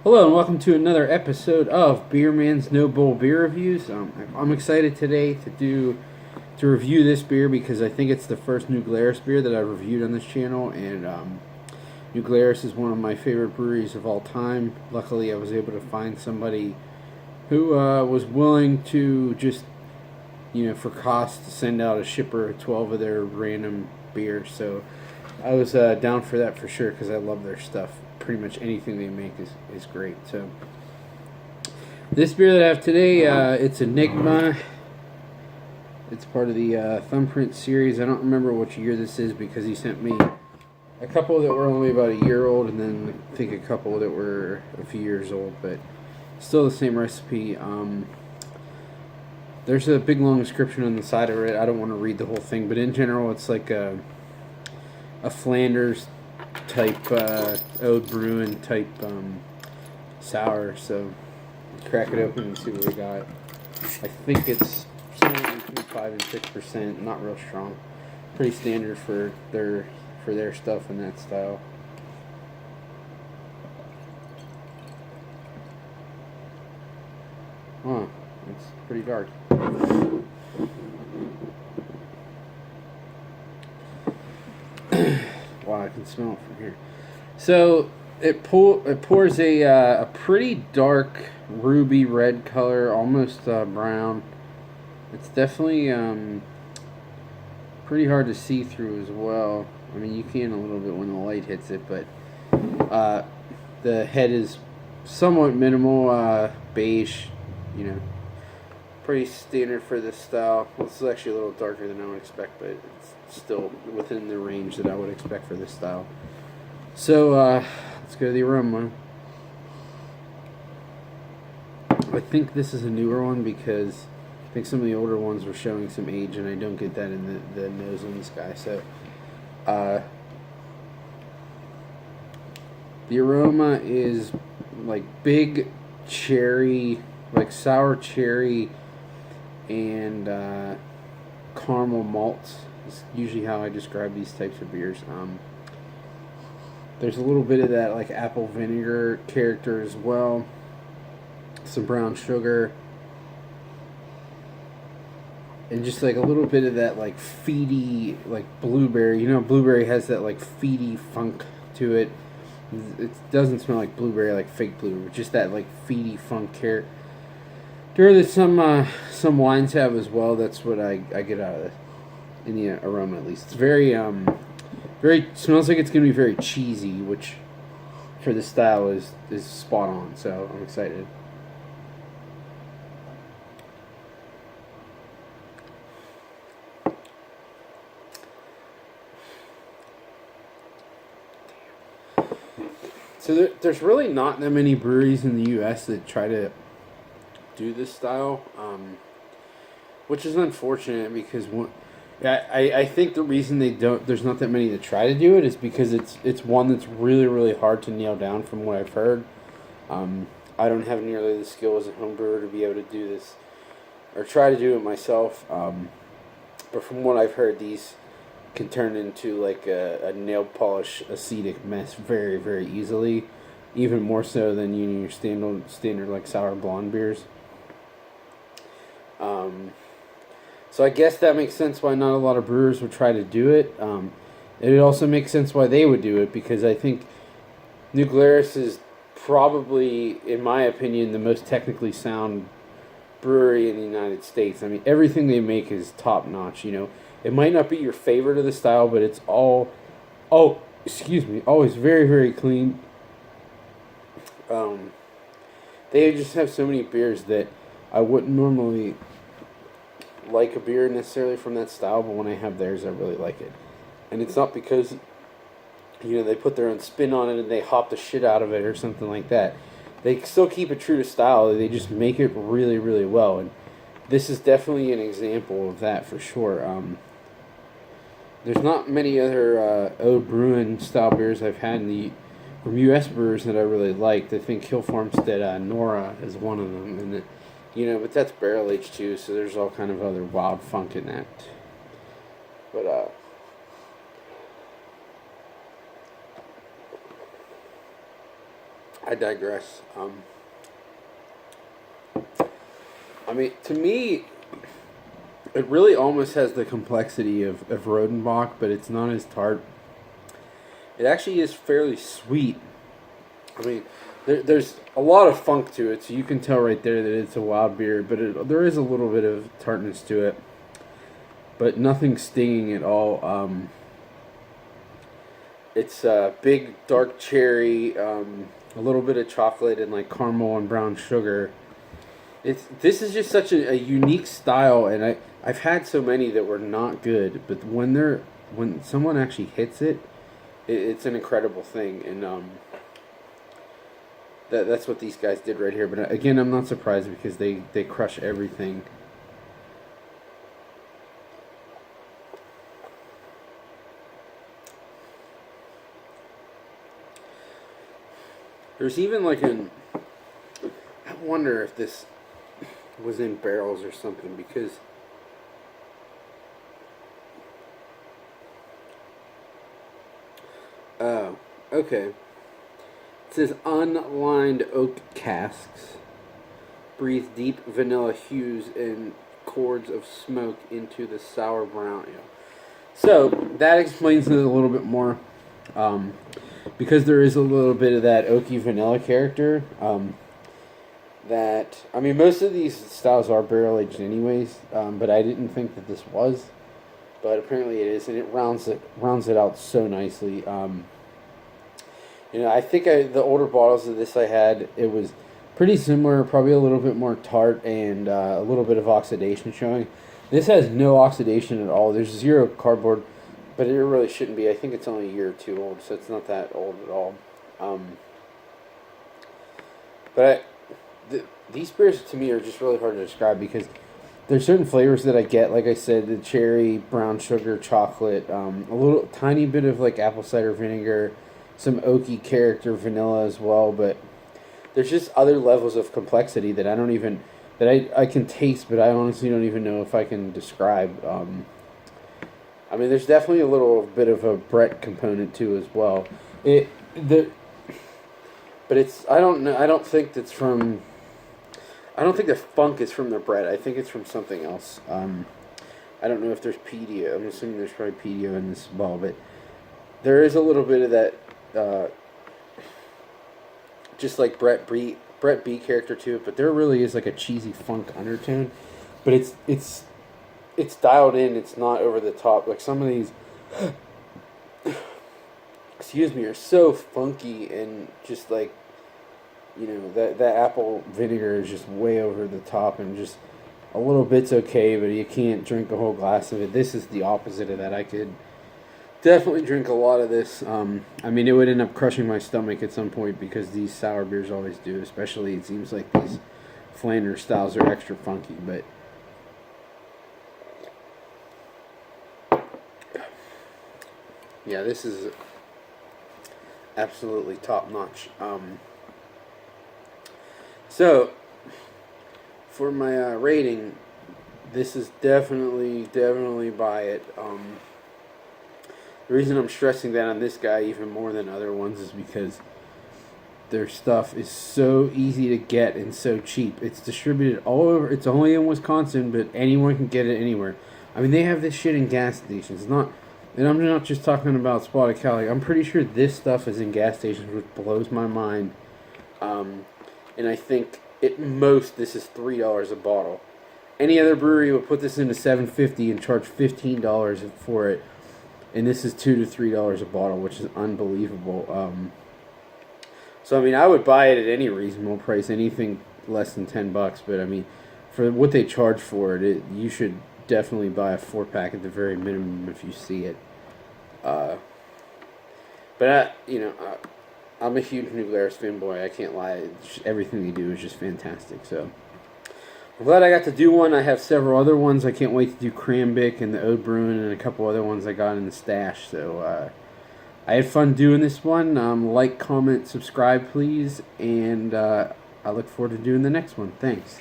Hello and welcome to another episode of Beer Man's No Bull Beer Reviews. I'm excited today to review this beer because I think it's the first New Glarus beer that I've reviewed on this channel, and New Glarus is one of my favorite breweries of all time. Luckily, I was able to find somebody who was willing to just, for cost, to send out a shipper 12 of their random beers. So I was down for that for sure because I love their stuff. Pretty much anything they make is great. So this beer that I have today, it's Enigma. It's part of the Thumbprint series. I don't remember which year this is because he sent me a couple that were only about a year old, and then I think a couple that were a few years old, but still the same recipe. There's a big long description on the side of it. I don't want to read the whole thing, but in general, it's like a Flanders type Ode Bruin type sour. So crack it open and see what we got. I think it's somewhere between 5 and 6%. Not real strong. Pretty standard for their stuff in that style. Huh? It's pretty dark. Wow, I can smell it from here. So it pours a pretty dark ruby red color, almost brown. It's definitely pretty hard to see through as well. I mean, you can a little bit when the light hits it, but the head is somewhat minimal, beige. You know, pretty standard for this style. Well, this is actually a little darker than I would expect, but it's still within the range that I would expect for this style. So let's go to the aroma. I think this is a newer one because I think some of the older ones were showing some age, and I don't get that in the nose on this guy. So the aroma is like big cherry, like sour cherry and caramel malts. Is usually how I describe these types of beers. There's a little bit of that like apple vinegar character as well. Some brown sugar. And just like a little bit of that like feedy, like blueberry. You know, blueberry has that like feedy funk to it. It doesn't smell like blueberry, like fake blueberry, just that like feedy funk character that some wines have as well. That's what I get out of it in the aroma, at least. It's very smells like it's gonna be very cheesy, which for this style is spot on. So I'm excited. So there's really not that many breweries in the U.S. that try to do this style, which is unfortunate because I think the reason there's not that many that try to do it is because it's one that's really really hard to nail down from what I've heard. I don't have nearly the skill as a home brewer to be able to do this or try to do it myself. But from what I've heard, these can turn into like a nail polish acetic mess very very easily, even more so than your standard like sour blonde beers. So I guess that makes sense why not a lot of brewers would try to do it. It also makes sense why they would do it because I think New Glarus is probably, in my opinion, the most technically sound brewery in the United States. I mean, everything they make is top notch. You know, it might not be your favorite of the style, but it's always very very clean. Um, they just have so many beers that I wouldn't normally like a beer necessarily from that style, but when I have theirs, I really like it. And it's not because they put their own spin on it and they hop the shit out of it or something like that. They still keep it true to style. They just make it really really well, and this is definitely an example of that for sure. There's not many other Ode Bruin style beers I've had from U.S. brewers that I really liked. I think Hill Farmstead Nora is one of them, and but that's barrel aged too, so there's all kind of other wild funk in that. But I digress. I mean, to me, it really almost has the complexity of Rodenbach, but it's not as tart. It actually is fairly sweet. I mean, there's a lot of funk to it, so you can tell right there that it's a wild beer, but there is a little bit of tartness to it, but nothing stinging at all. It's big dark cherry, a little bit of chocolate, and like caramel and brown sugar. This is just such a unique style, and I've had so many that were not good, but when someone actually hits it, it's an incredible thing, and that's what these guys did right here. But again, I'm not surprised because they crush everything. There's even like I wonder if this was in barrels or something, because oh, okay. It says unlined oak casks breathe deep vanilla hues and chords of smoke into the sour brown ale. So that explains it a little bit more, because there is a little bit of that oaky vanilla character. That, I mean, most of these styles are barrel aged anyways, but I didn't think that this was, but apparently it is, and it rounds it out so nicely. I think the older bottles of this I had, it was pretty similar, probably a little bit more tart and a little bit of oxidation showing. This has no oxidation at all. There's zero cardboard, but it really shouldn't be. I think it's only a year or two old, so it's not that old at all. These beers to me are just really hard to describe, because there's certain flavors that I get, like I said, the cherry, brown sugar, chocolate, a little tiny bit of like apple cider vinegar, some oaky character, vanilla as well, but there's just other levels of complexity that I can taste, but I honestly don't even know if I can describe. I mean, there's definitely a little bit of a Brett component too as well. But it's, I don't know. I don't think the funk is from the Brett. I think it's from something else. I don't know if there's pedio. I'm assuming there's probably pedio in this as well, but there is a little bit of that, just like Brett B character to it. But there really is like a cheesy funk undertone. But it's dialed in. It's not over the top. Like some of these, excuse me, are so funky and just like, that apple vinegar is just way over the top, and just a little bit's okay, but you can't drink a whole glass of it. This is the opposite of that. I could definitely drink a lot of this. I mean, it would end up crushing my stomach at some point, because these sour beers always do. Especially, it seems like these Flanders styles are extra funky, but yeah, this is absolutely top notch. So, for my rating, this is definitely buy it. The reason I'm stressing that on this guy even more than other ones is because their stuff is so easy to get and so cheap. It's distributed all over. It's only in Wisconsin, but anyone can get it anywhere. I mean, they have this shit in gas stations. And I'm not just talking about Spotted Cow. Like, I'm pretty sure this stuff is in gas stations, which blows my mind. And I think at most this is $3 a bottle. Any other brewery would put this into $7.50 and charge $15 for it, and this is $2 to $3 a bottle, which is unbelievable. So I mean, I would buy it at any reasonable price, anything less than $10. But I mean, for what they charge for it, you should definitely buy a 4-pack at the very minimum if you see it. I'm a huge New Glarus fanboy. I can't lie. Everything they do is just fantastic. So I'm glad I got to do one. I have several other ones. I can't wait to do Crambic and the Ode Bruin and a couple other ones I got in the stash. So I had fun doing this one. Like, comment, subscribe, please. And I look forward to doing the next one. Thanks.